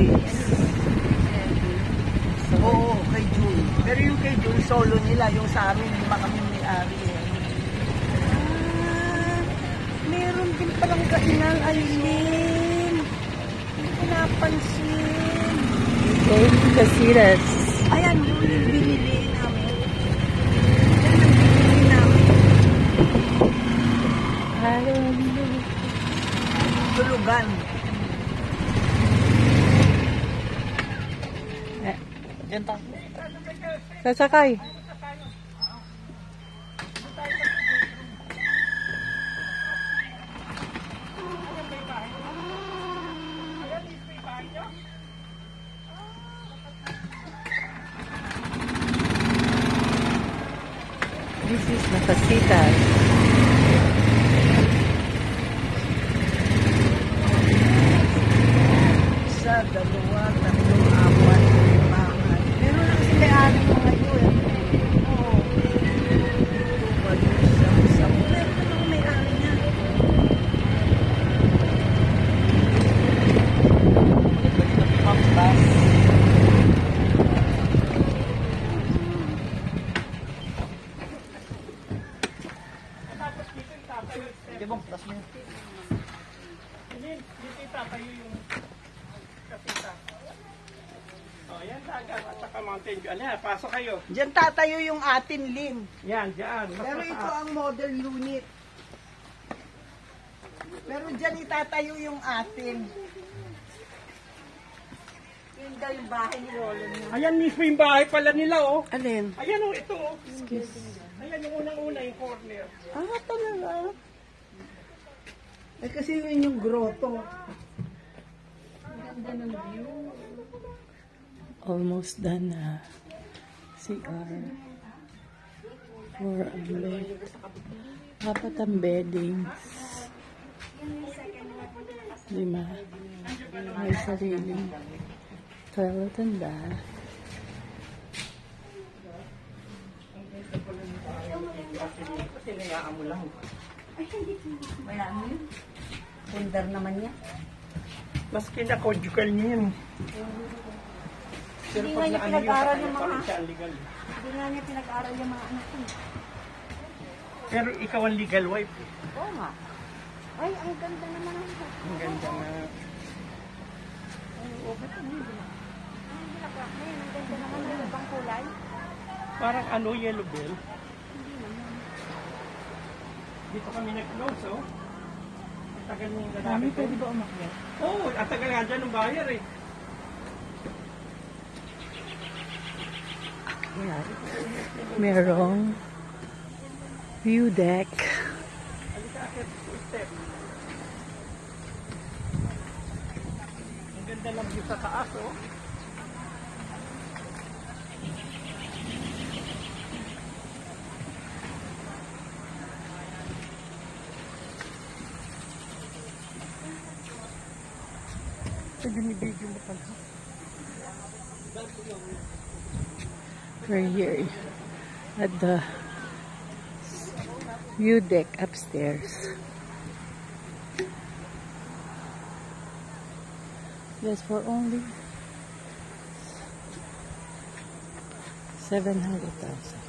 Grace. Oo, kay June. Pero yung kay June, solo nila. Yung sa amin, lima kami may-ari. Meron din palang kainan, Aileen. Hindi ko napansin. Okay, casitas. Ayan, yung binili namin. Yan yung binili namin. Tulugan. Diyan tayo. Sasakay. This is Nakasitas. Isa, dalawa, tatlong, apat, lima. Meron lang si may-ari mga yun. Oo. Isang. Meron na lang may-ari niya. Pampas. Dibong, plus mo yun. Dito itatayo yung kasita. O, yan dagat at saka Mountain View. Ano yan, pasok kayo. Diyan tatayo yung atin, Lin. Yan, dyan. Pero ito ang model unit. Pero diyan itatayo yung atin. Yun daw yung bahay ni Lolo niya. Ayan mismo yung bahay pala nila, oh. Alin? Ayan, oh, ito, oh. Ayan yung unang-una, yung corner. Ah, talaga? Eh kasi yun yung grotto. Ganda ng view. Almost done na. CR. 4 ang bed. 4 ang beddings. 5. May sariling toilet and bath. Sinayaan mo lang. Bayan mo yun. Tender naman niya. Mas kina-conjugal niya yan. Pero Hindi pag nga niya naano pinag-aral yun, yung parang mga... siya ang legal. Hindi nga niya pinag-aral yung mga anak ko. Pero ikaw ang legal wife. Oo nga. Ay, ang ganda naman ang... Ang ganda na. Oo, ba't ano yun? Ang ganda naman ang ibang kulay. Parang ano, yellow bell. Dito kami nag-close, oh. Ang tagal ng lalaki ko. Pwede ba umakyat? Oo, ang tagal nga dyan ng bayar, eh. Merong view deck. Halika, akit, step. Ang ganda ng view sa taas, oh. Binibigyan mo pala. We're here at the view deck upstairs. Yes, for only 700,000.